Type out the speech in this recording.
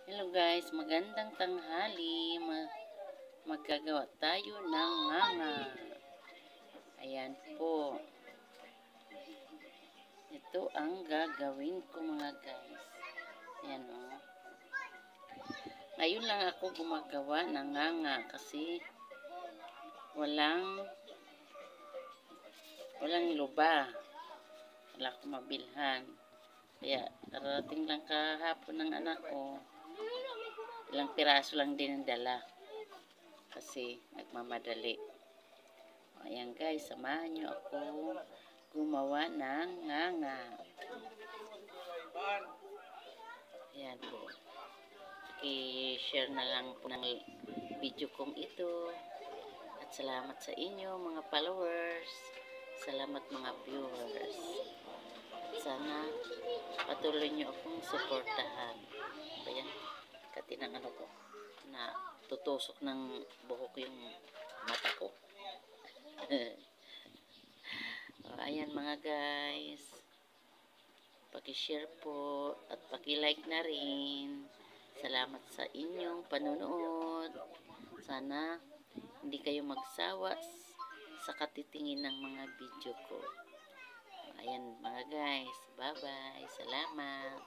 Hello guys, magandang tanghali. Magagawa tayo ng nganga. Ayan po. Ito ang gagawin ko mga guys. Ayan o. Ngayon lang ako gumagawa ng nganga kasi walang luba. Wala akong mabilhan. Kaya darating lang kahapon ng anak ko. Ilang piraso lang din ang dala. Kasi nagmamadali. Ayan guys, samahan nyo ako gumawa ng nganga. Ayan po. I-share na lang po ng video kong ito. At salamat sa inyo mga followers. Salamat mga viewers. Sana patuloy nyo akong suportahan. Ayan, katinang ano ko na tutusok ng buhok yung mata ko. Ayan mga guys, paki-share po at paki-like na rin. Salamat sa inyong panunood. Sana hindi kayo magsawa sa katitingin ng mga video ko. Ayan mga guys, bye bye, salamat.